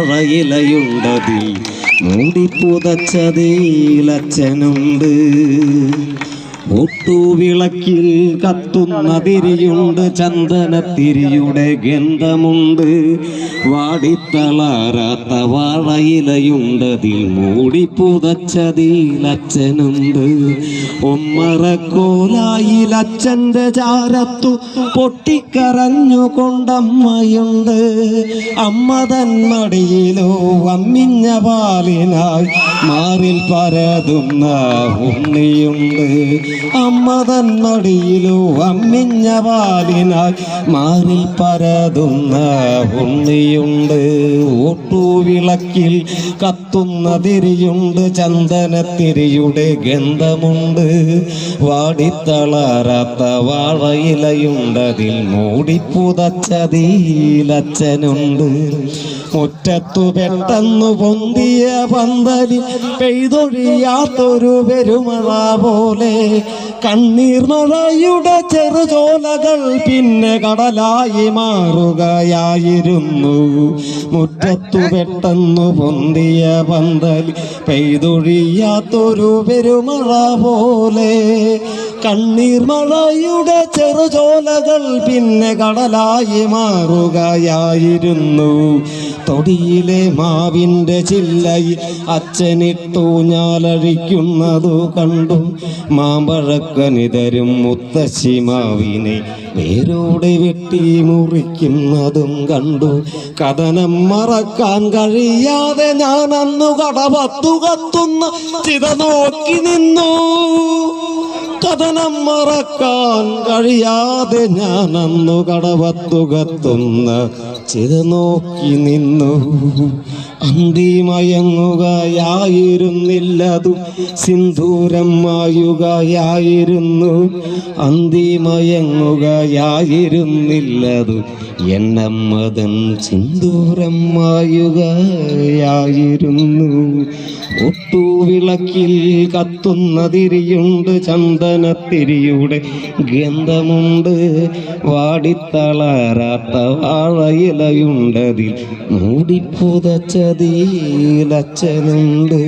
വാഴയിലയുണ്ടതിൽ മൂടിപ്പുതച്ചതിലച്ഛനുണ്ട്. ഒട്ടുവിളക്കിൽ കത്തുന്ന തിരിയുണ്ട്, ചന്ദനത്തിരിയുടെ ഗന്ധമുണ്ട്. വാടിത്തളരാത്ത വാഴയിലയുണ്ടതിൽ മൂടിപ്പുതച്ചതിലച്ഛനുണ്ട്. ഒമ്മറക്കോലായിൽ അച്ഛൻ്റെ ചാരത്തു പൊട്ടിക്കരഞ്ഞുകൊണ്ടമ്മയുണ്ട്. അമ്മ തൻ മടിയിലോ അമ്മിഞ്ഞ പാലിനായി മാറിൽ പരതുന്ന ഉണ്ണിയുണ്ട്. അമ്മ തൻ മടിയിലോ അമ്മിഞ്ഞ പാലിനായി മാറിൽ പരതുന്ന ഉണ്ണിയുണ്ട്. ഓട്ടുവിളക്കിൽ കത്തുന്ന തിരിയുണ്ട്, ചന്ദനത്തിരിയുടെ ഗന്ധമുണ്ട്. വാടിത്തളരാത്ത വാഴയിലയുണ്ടതിൽ മൂടിപ്പുതച്ചതിലച്ഛനുണ്ട്. മുറ്റത്തു പെട്ടെന്നു പൊന്തിയ പന്തലിൽ പെയ്തൊഴിയാത്തൊരു പെരുമഴ പോലെ കണ്ണീർ മഴയുടെ ചെറുചോലകൾ പിന്നെ കടലായി മാറുകയായിരുന്നു. മുറ്റത്തു പെട്ടെന്നു പൊന്തിയ പന്തലിൽ പെയ്തൊഴിയാത്തൊരു പെരുമഴ പോലെ കണ്ണീർ മഴയുടെ ചെറുചോലകൾ പിന്നെ കടലായി മാറുകയായിരുന്നു. തൊടിയിലെ മാവിൻ്റെ ചില്ലയിൽ അച്ഛനിട്ടു ഞാലഴിക്കുന്നതു കണ്ടു. മാമ്പഴക്കനിതരും മുത്തശ്ശി മാവിനെ വേരോടെ വെട്ടി മുറിക്കുന്നതും കണ്ടു. കഥനം മറക്കാൻ കഴിയാതെ ഞാൻ അന്നു കടവത്തു കത്തുന്ന ചിത നോക്കി നിന്നു. കഥനം മറക്കാൻ കഴിയാതെ ഞാൻ അന്നു കടവത്തു കത്തുന്ന ചിത നോക്കി നിന്നു. അന്തിമയങ്ങുകയായിരുന്നില്ലതു സിന്ദൂരം മായുകയായിരുന്നു. അന്തിമയങ്ങുകയായിരുന്നില്ലതു എന്നമ്മതൻ സിന്ദൂരം മായുകയായിരുന്നു. ഒട്ടുവിളക്കിൽ കത്തുന്ന തിരിയുണ്ട്, ചന്ദനത്തിരിയുടെ ഗന്ധമുണ്ട്. വാടിത്തളരാത്ത വാഴയിലയുണ്ടതിൽ മൂടിപ്പുതച്ചതിലച്ഛനുണ്ട്.